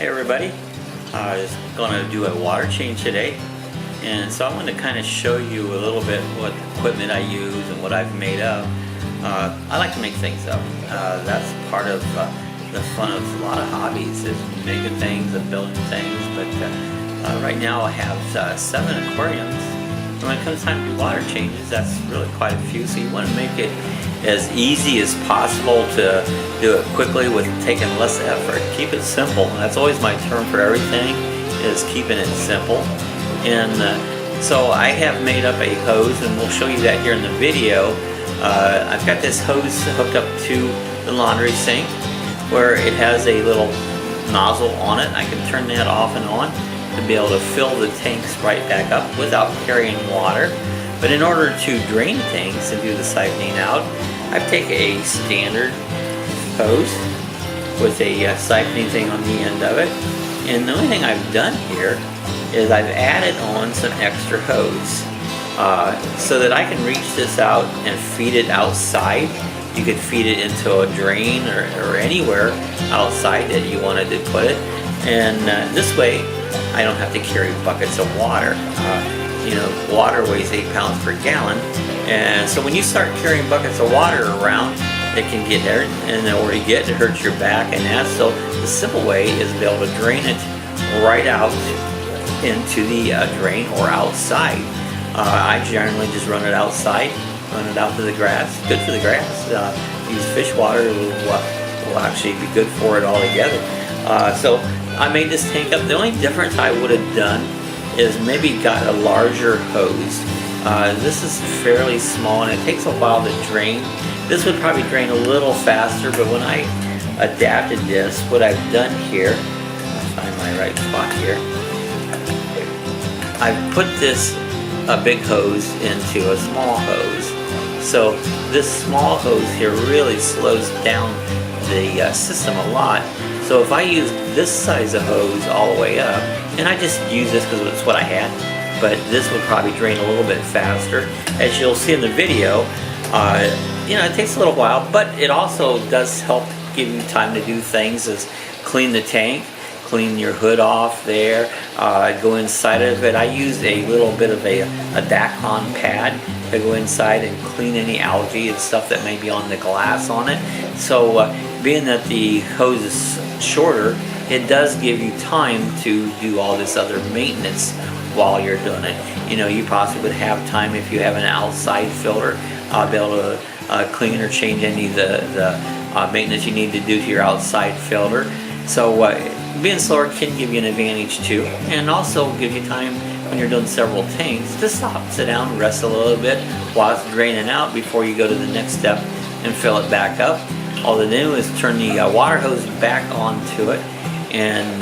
Hey everybody, just going to do a water change today, and so I'm going to kind of show you a little bit what equipment I use and what I've made up. I like to make things up. That's part of the fun of a lot of hobbies, is making things and building things. But right now I have 7 aquariums. And when it comes time to do water changes, that's really quite a few, so you want to make it as easy as possible to do it quickly with taking less effort. Keep it simple. That's always my term for everything, is keeping it simple. And so I have made up a hose, and we'll show you that here in the video. I've got this hose hooked up to the laundry sink where it has a little nozzle on it. I can turn that off and on to be able to fill the tanks right back up without carrying water. But in order to drain tanks and do the siphoning out, I've taken a standard hose with a siphoning thing on the end of it. And the only thing I've done here is I've added on some extra hose so that I can reach this out and feed it outside. You could feed it into a drain or anywhere outside that you wanted to put it. And this way, I don't have to carry buckets of water. You know, water weighs 8 pounds per gallon, and so when you start carrying buckets of water around, it can get there, and the older you get, it hurts your back and that. So the simple way is to be able to drain it right out into the drain or outside. I generally just run it outside, run it out to the grass. Good for the grass. Use fish water will actually be good for it altogether. So I made this tank up. The only difference I would have done is maybe got a larger hose. This is fairly small and it takes a while to drain. This would probably drain a little faster, but when I adapted this, what I've done here, I'll find my right spot here, I've put this big hose into a small hose. So this small hose here really slows down the system a lot. So if I use this size of hose all the way up, and I just use this because it's what I had, but this would probably drain a little bit faster. As you'll see in the video, you know, it takes a little while, but it also does help give you time to do things as clean the tank, clean your hood off there, go inside of it. I use a little bit of a Dacon pad to go inside and clean any algae and stuff that may be on the glass on it. So being that the hose is shorter, it does give you time to do all this other maintenance while you're doing it. You know, you possibly would have time if you have an outside filter, be able to clean or change any of the maintenance you need to do to your outside filter. So being slower can give you an advantage too, and also give you time when you're doing several tanks to stop, sit down, rest a little bit while it's draining out before you go to the next step and fill it back up. All to do is turn the water hose back onto it, and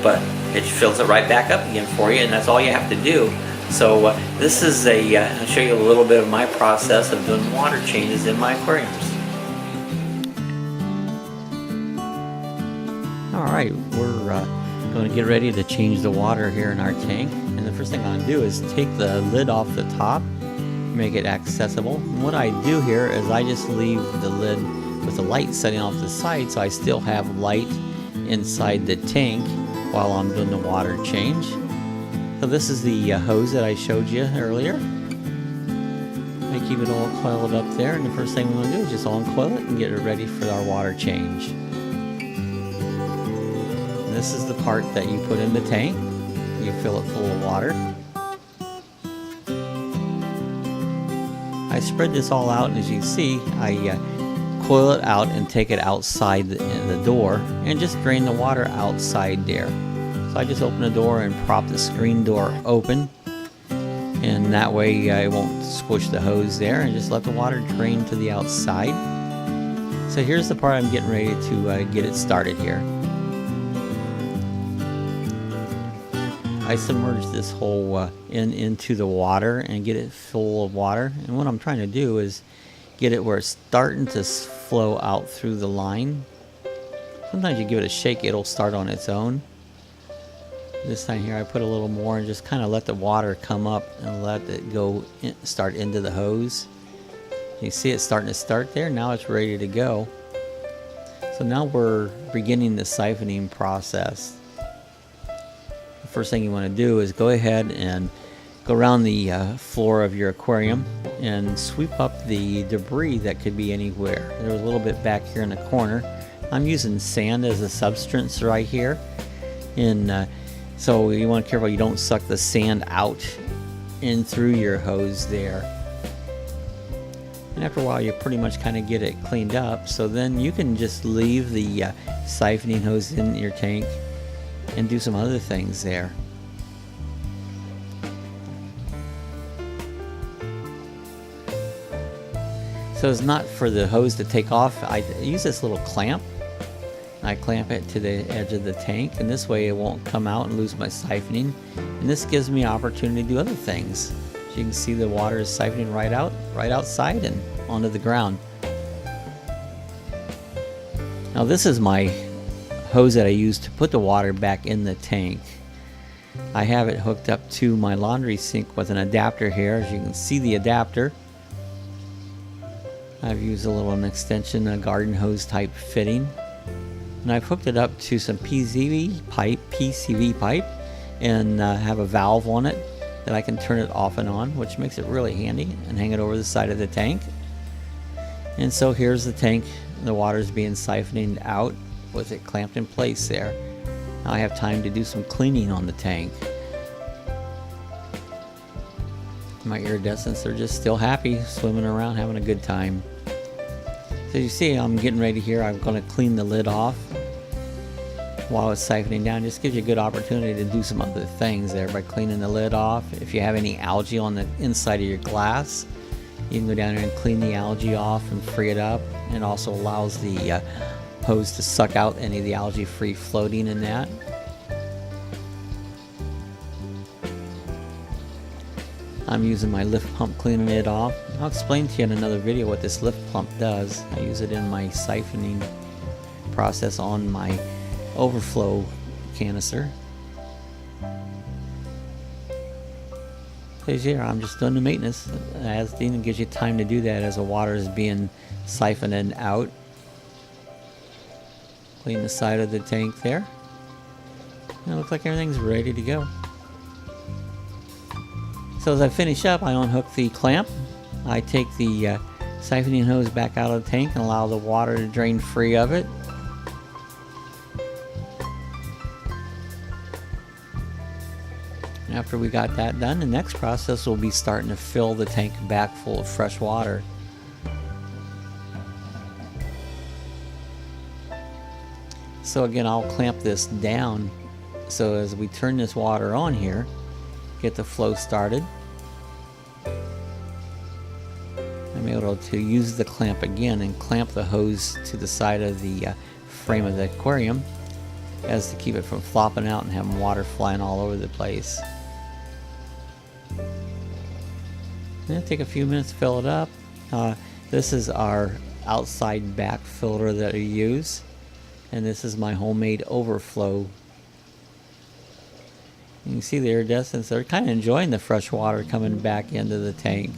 but it fills it right back up again for you, and that's all you have to do. So this is I'll show you a little bit of my process of doing water changes in my aquariums. Alright, we're going to get ready to change the water here in our tank, and the first thing I'm going to do is take the lid off the top, make it accessible. And what I do here is I just leave the lid with the light setting off the side, so I still have light inside the tank while I'm doing the water change. So this is the hose that I showed you earlier. I keep it all coiled up there, and the first thing we're going to do is just uncoil it and get it ready for our water change. And this is the part that you put in the tank. You fill it full of water. I spread this all out, and as you can see, I coil it out and take it outside the door and just drain the water outside there. So I just open the door and prop the screen door open, and that way I won't squish the hose there, and just let the water drain to the outside. So here's the part I'm getting ready to get it started here. I submerge this whole into the water and get it full of water, and what I'm trying to do is get it where it's starting to flow out through the line. Sometimes you give it a shake, it'll start on its own. This time here I put a little more and just kind of let the water come up and let it go start into the hose. You see it starting to start there. Now it's ready to go. So So now we're beginning the siphoning process. The first thing you want to do is go ahead and go around the floor of your aquarium and sweep up the debris that could be anywhere. There was a little bit back here in the corner. I'm using sand as a substance right here, and so you want to be careful you don't suck the sand out in through your hose there. And after a while you pretty much kind of get it cleaned up, so then you can just leave the siphoning hose in your tank and do some other things there. So it's not for the hose to take off. I use this little clamp. I clamp it to the edge of the tank, and this way it won't come out and lose my siphoning. And this gives me opportunity to do other things. As you can see, the water is siphoning right outside and onto the ground. Now this is my hose that I use to put the water back in the tank. I have it hooked up to my laundry sink with an adapter here. As you can see, the adapter, I've used a little extension, a garden hose type fitting, and I've hooked it up to some PCV pipe, and have a valve on it that I can turn it off and on, which makes it really handy, and hang it over the side of the tank. And so here's the tank. The water's being siphoned out with it clamped in place there. Now I have time to do some cleaning on the tank. My iridescents are just still happy, swimming around, having a good time. So you see, I'm getting ready here. I'm going to clean the lid off while it's siphoning down. Just gives you a good opportunity to do some other things there by cleaning the lid off. If you have any algae on the inside of your glass, you can go down there and clean the algae off and free it up. It also allows the hose to suck out any of the algae free floating in that. I'm using my lift pump cleaning it off. I'll explain to you in another video what this lift pump does. I use it in my siphoning process on my overflow canister. Because here I'm just doing the maintenance. As it even gives you time to do that as the water is being siphoned out. Clean the side of the tank there. And it looks like everything's ready to go. So as I finish up, I unhook the clamp. I take the siphoning hose back out of the tank and allow the water to drain free of it. After we got that done, the next process will be starting to fill the tank back full of fresh water. So again, I'll clamp this down so as we turn this water on here, get the flow started, I'm able to use the clamp again and clamp the hose to the side of the frame of the aquarium as to keep it from flopping out and having water flying all over the place. And it'll take a few minutes to fill it up. This is our outside back filter that I use, and this is my homemade overflow. You can see the iridescents, they're kind of enjoying the fresh water coming back into the tank.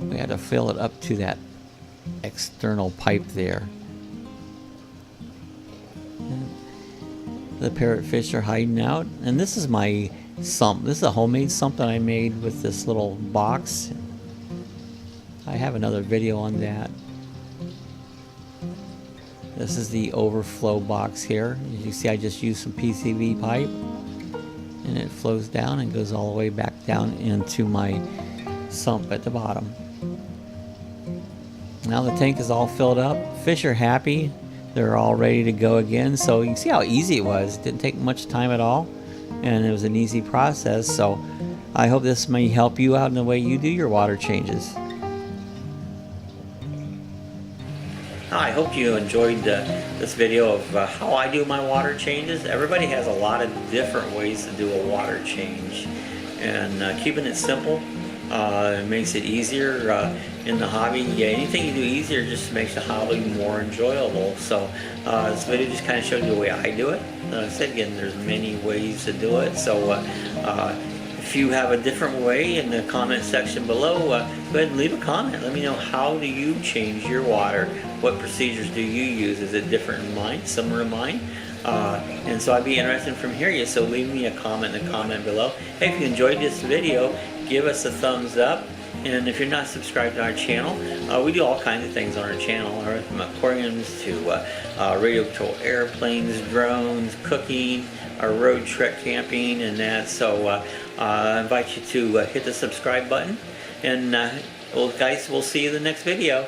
We had to fill it up to that external pipe there. And the parrotfish are hiding out, and this is my sump. This is a homemade sump that I made with this little box. I have another video on that. This is the overflow box here. As you see, I just used some PCV pipe, and it flows down and goes all the way back down into my sump at the bottom. Now the tank is all filled up. Fish are happy. They're all ready to go again. So you can see how easy it was. It didn't take much time at all, and it was an easy process. So I hope this may help you out in the way you do your water changes. I hope you enjoyed this video of how I do my water changes. Everybody has a lot of different ways to do a water change, and keeping it simple it makes it easier in the hobby. Yeah, anything you do easier just makes the hobby more enjoyable. So this video just kind of showed you the way I do it. Like I said again, there's many ways to do it. So if If you have a different way, in the comment section below, go ahead and leave a comment. Let me know, how do you change your water? What procedures do you use? Is it different in mine, similar to mine? And so I'd be interested from hearing you, so leave me a comment in the comment below. Hey, if you enjoyed this video, give us a thumbs up. And if you're not subscribed to our channel, we do all kinds of things on our channel, from aquariums to radio control airplanes, drones, cooking, our road trek camping, and that. So I invite you to hit the subscribe button. And well, guys, we'll see you in the next video.